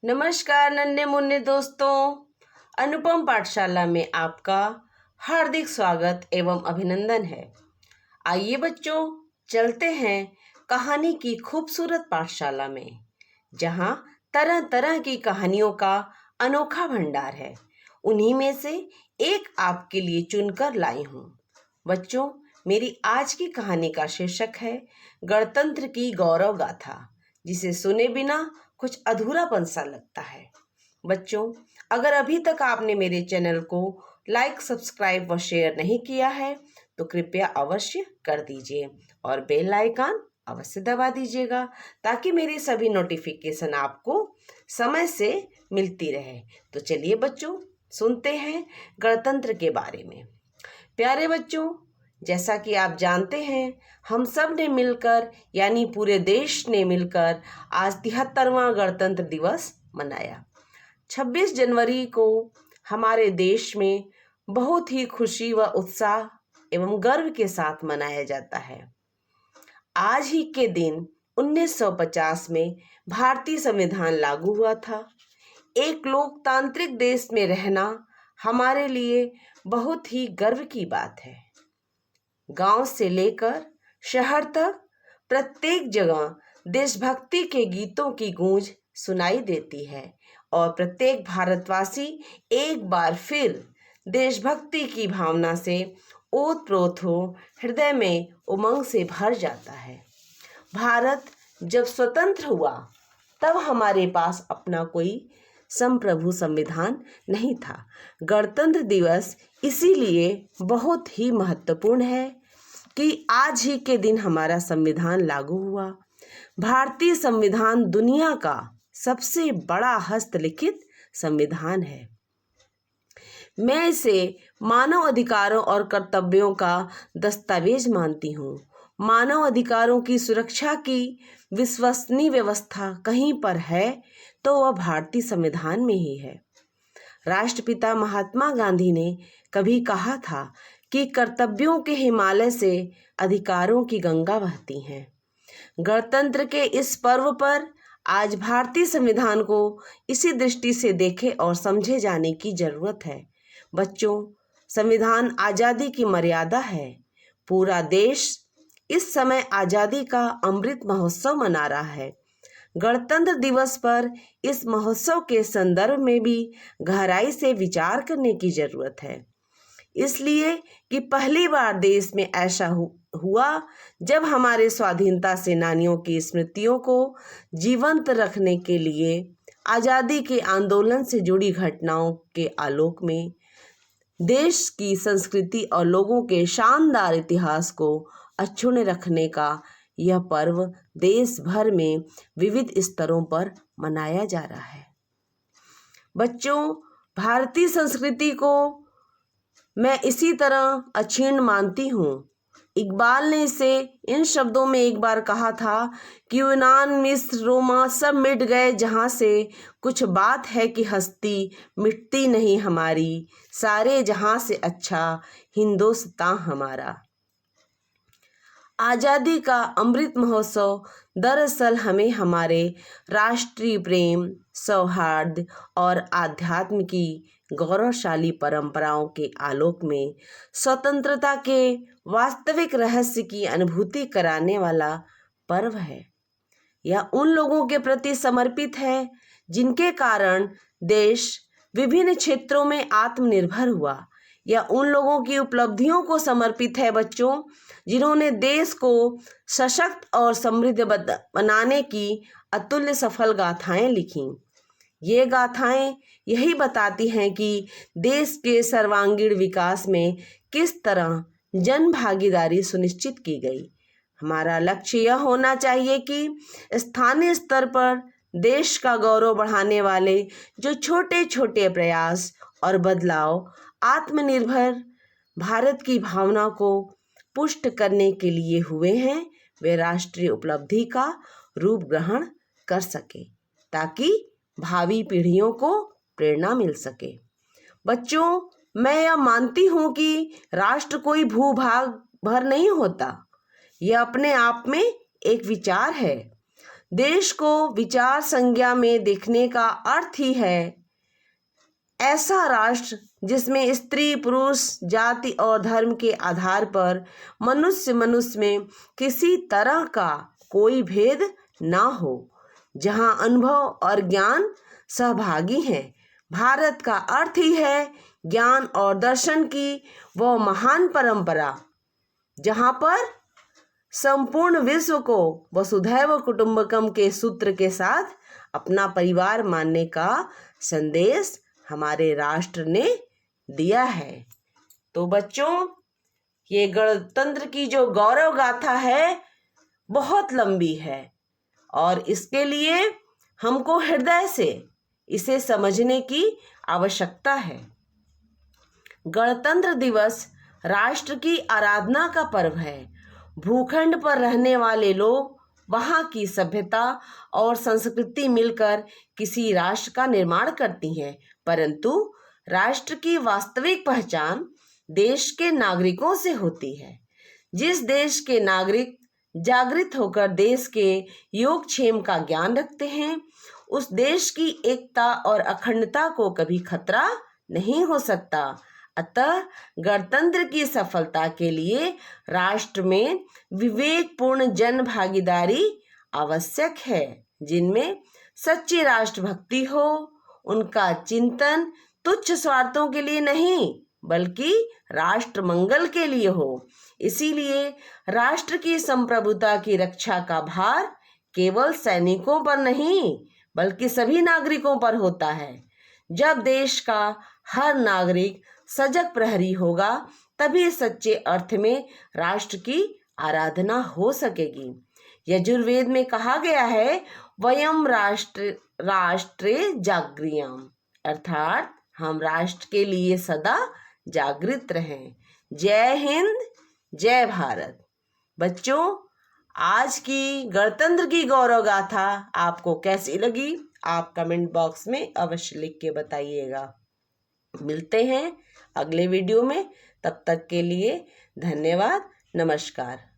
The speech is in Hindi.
नमस्कार नन्हे मुन्ने दोस्तों, अनुपम पाठशाला में आपका हार्दिक स्वागत एवं अभिनंदन है। आइए बच्चों, चलते हैं कहानी की खूबसूरत पाठशाला में, जहाँ तरह तरह की कहानियों का अनोखा भंडार है। उन्हीं में से एक आपके लिए चुनकर लाई हूँ। बच्चों, मेरी आज की कहानी का शीर्षक है गणतंत्र की गौरव गाथा, जिसे सुने बिना कुछ अधूरापन सा लगता है। बच्चों, अगर अभी तक आपने मेरे चैनल को लाइक, सब्सक्राइब व शेयर नहीं किया है तो कृपया अवश्य कर दीजिए और बेल आइकन अवश्य दबा दीजिएगा, ताकि मेरी सभी नोटिफिकेशन आपको समय से मिलती रहे। तो चलिए बच्चों, सुनते हैं गणतंत्र के बारे में। प्यारे बच्चों, जैसा कि आप जानते हैं, हम सब ने मिलकर यानी पूरे देश ने मिलकर आज 73वां गणतंत्र दिवस मनाया। 26 जनवरी को हमारे देश में बहुत ही खुशी व उत्साह एवं गर्व के साथ मनाया जाता है। आज ही के दिन 1950 में भारतीय संविधान लागू हुआ था। एक लोकतांत्रिक देश में रहना हमारे लिए बहुत ही गर्व की बात है। गांव से लेकर शहर तक प्रत्येक जगह देशभक्ति के गीतों की गूंज सुनाई देती है और प्रत्येक भारतवासी एक बार फिर देशभक्ति की भावना से ओतप्रोत हो हृदय में उमंग से भर जाता है। भारत जब स्वतंत्र हुआ तब हमारे पास अपना कोई संप्रभु संविधान नहीं था। गणतंत्र दिवस इसीलिए बहुत ही महत्वपूर्ण है कि आज ही के दिन हमारा संविधान लागू हुआ। भारतीय संविधान दुनिया का सबसे बड़ा हस्तलिखित संविधान है। मैं इसे मानव अधिकारों और कर्तव्यों का दस्तावेज मानती हूँ। मानव अधिकारों की सुरक्षा की विश्वसनीय व्यवस्था कहीं पर है तो वह भारतीय संविधान में ही है। राष्ट्रपिता महात्मा गांधी ने कभी कहा था कि कर्तव्यों के हिमालय से अधिकारों की गंगा बहती हैं। गणतंत्र के इस पर्व पर आज भारतीय संविधान को इसी दृष्टि से देखे और समझे जाने की जरूरत है। बच्चों, संविधान आज़ादी की मर्यादा है। पूरा देश इस समय आज़ादी का अमृत महोत्सव मना रहा है। गणतंत्र दिवस पर इस महोत्सव के संदर्भ में भी गहराई से विचार करने की जरूरत है, इसलिए कि पहली बार देश में ऐसा हुआ जब हमारे स्वाधीनता सेनानियों की स्मृतियों को जीवंत रखने के लिए आज़ादी के आंदोलन से जुड़ी घटनाओं के आलोक में देश की संस्कृति और लोगों के शानदार इतिहास को अक्षुण्ण रखने का यह पर्व देश भर में विविध स्तरों पर मनाया जा रहा है। बच्चों, भारतीय संस्कृति को मैं इसी तरह अक्षीण मानती हूँ। इकबाल ने इसे इन शब्दों में एक बार कहा था कि यूनान, मिस्र, रोमा सब मिट गए जहाँ से, कुछ बात है कि हस्ती मिटती नहीं हमारी, सारे जहाँ से अच्छा हिंदुस्तान हमारा। आज़ादी का अमृत महोत्सव दरअसल हमें हमारे राष्ट्रीय प्रेम, सौहार्द और आध्यात्म की गौरवशाली परंपराओं के आलोक में स्वतंत्रता के वास्तविक रहस्य की अनुभूति कराने वाला पर्व है। यह उन लोगों के प्रति समर्पित है जिनके कारण देश विभिन्न क्षेत्रों में आत्मनिर्भर हुआ। यह उन लोगों की उपलब्धियों को समर्पित है बच्चों, जिन्होंने देश को सशक्त और समृद्ध बनाने की अतुल्य सफल गाथाएं लिखी। ये गाथाएं यही बताती हैं कि देश के सर्वांगीण विकास में किस तरह जन भागीदारी सुनिश्चित की गई। हमारा लक्ष्य यह होना चाहिए कि स्थानीय स्तर पर देश का गौरव बढ़ाने वाले जो छोटे छोटे प्रयास और बदलाव आत्मनिर्भर भारत की भावना को पुष्ट करने के लिए हुए हैं, वे राष्ट्रीय उपलब्धि का रूप ग्रहण कर सके, ताकि भावी पीढ़ियों को प्रेरणा मिल सके। बच्चों, मैं यह मानती हूँ कि राष्ट्र कोई भूभाग भर नहीं होता। यह अपने आप में एक विचार है देश को विचार संज्ञा में देखने का अर्थ ही है ऐसा राष्ट्र जिसमें स्त्री पुरुष जाति और धर्म के आधार पर मनुष्य में किसी तरह का कोई भेद ना हो, जहां अनुभव और ज्ञान सहभागी हैं। भारत का अर्थ ही है ज्ञान और दर्शन की वह महान परंपरा जहां पर संपूर्ण विश्व को वसुधैव कुटुंबकम के सूत्र के साथ अपना परिवार मानने का संदेश हमारे राष्ट्र ने दिया है। तो बच्चों, ये गणतंत्र की जो गौरव गाथा है बहुत लंबी है और इसके लिए हमको हृदय से इसे समझने की आवश्यकता है। गणतंत्र दिवस राष्ट्र की आराधना का पर्व है। भूखंड पर रहने वाले लोग वहाँ की सभ्यता और संस्कृति मिलकर किसी राष्ट्र का निर्माण करती हैं, परंतु राष्ट्र की वास्तविक पहचान देश के नागरिकों से होती है। जिस देश के नागरिक जागृत होकर देश के योगक्षेम का ज्ञान रखते हैं, उस देश की एकता और अखंडता को कभी खतरा नहीं हो सकता। अतः गणतंत्र की सफलता के लिए राष्ट्र में विवेकपूर्ण जन भागीदारी आवश्यक है, जिनमें सच्ची राष्ट्रभक्ति हो, उनका चिंतन तुच्छ स्वार्थों के लिए नहीं बल्कि राष्ट्र मंगल के लिए हो। इसीलिए राष्ट्र की संप्रभुता की रक्षा का भार केवल सैनिकों पर नहीं बल्कि सभी नागरिकों पर होता है। जब देश का हर नागरिक सजग प्रहरी होगा तभी सच्चे अर्थ में राष्ट्र की आराधना हो सकेगी। यजुर्वेद में कहा गया है वयम राष्ट्रे जागृयाम, अर्थात हम राष्ट्र के लिए सदा जागृत रहें। जय हिंद, जय भारत। बच्चों, आज की गणतंत्र की गौरव गाथा आपको कैसी लगी आप कमेंट बॉक्स में अवश्य लिख के बताइएगा। मिलते हैं अगले वीडियो में, तब तक के लिए धन्यवाद, नमस्कार।